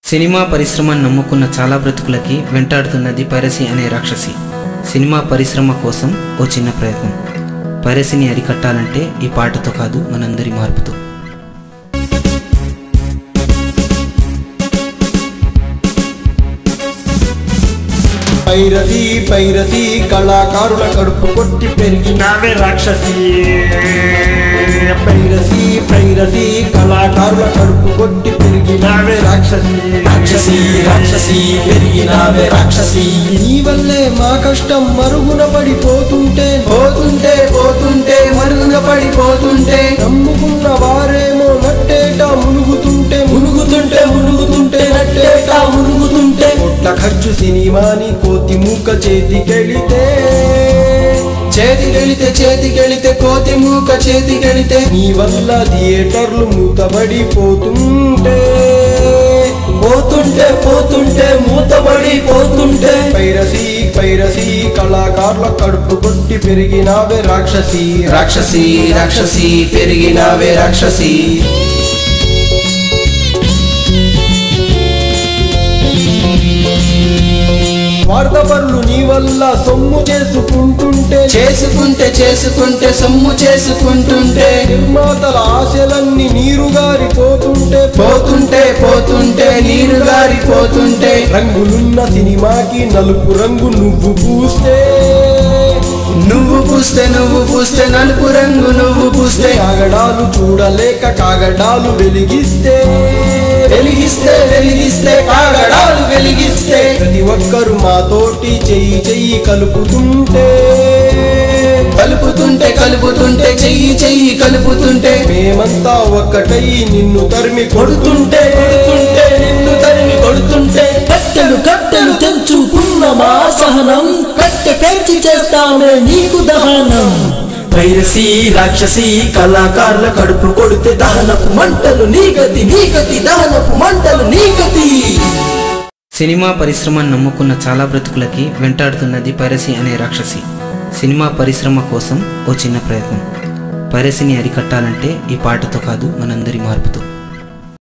Cinema పరిశ్రమను నమ్ముకున్న చాలా బ్రతుకులకి వెంటాడుతున్నది పైరసీ అనే రాక్షసి. సినిమా పరిశ్రమ కోసం ఓ చిన్న ప్రయత్నం. పైరసీని అరికట్టాలంటే ఈ పాటతో కాదు, మనందరి మార్పుతో. పైరసీ పైరసీ కళాకారుల కడుపు కొట్టి పెరిగినావే రాక్షసి. పైరసీ పైరసీ కళాకారుల కడుపు కొట్టి పెరిగినావే రాక్షసి. రాక్షసి రాక్షసి పెరిగినావే రాక్షసి. నీ వల్లే మా కష్టం మరుగున పడిపోతుంటే పోతుంటే పోతుంటే మరుగున పడిపోతుంటే నమ్ముకున్న వారేమో నట్టేట మునుగుతుంటే మునుగుతుంటే మునుగుతుంటే నట్టేట మునుగుతుంటే కోట్ల ఖర్చు సినిమాని కోతి మూక చేతికెళితే చేతికెళితే కోతి మూక చేతికెళితే నీ వల్ల థియేటర్లు మూతబడిపోతుంటే పోతుంటే పోతుంటే మూతబడిపోతుంటే పైరసీ పైరసీ కళాకారుల కడుపు కొట్టి పెరిగినావే రాక్షసి. రాక్షసి రాక్షసి పెరిగినావే రాక్షసి. వార్తపరులు నీ వల్ల సొమ్ము చేసుకుంటుంటే చేసుకుంటే సొమ్ము చేసుకుంటుంటే నిర్మాతల ఆశలన్నీ నీరుగారిపోతుంటే పోతుంటే పోతుంటే నీరుగారిపోతుంటే రంగులున్న సినిమాకి నలుపు రంగు నువ్వు పూస్తే నలుపు రంగు నువ్వు పూస్తే కాగడాలు చూడలేక కాగడాలు వెలిగిస్తే కాగడాలు వెలిగిస్తే ప్రతి ఒక్కరు మాతోటి చెయ్యి కలుపుతుంటే చెయ్యి కలుపుతుంటే మేమంతా ఒక్కటై నిన్ను తరిమి కొడుతుంటే నిన్ను తరిమి కొడుతుంటే కట్టెలు తెంచుకున్న మా సహనం కట్టె పెంచి చేస్తామే నీకు దహనం. పైరసీ రాక్షసి కళాకారుల కడుపు కొడితే దహనపు మంటలు నీగతి దహనపు మంటలు నీగతి. సినిమా పరిశ్రమను నమ్ముకున్న చాలా బ్రతుకులకి వెంటాడుతున్నది పైరసీ అనే రాక్షసి. సినిమా పరిశ్రమ కోసం ఓ చిన్న ప్రయత్నం. పైరసీని అరికట్టాలంటే ఈ పాటతో కాదు, మనందరి మార్పుతో.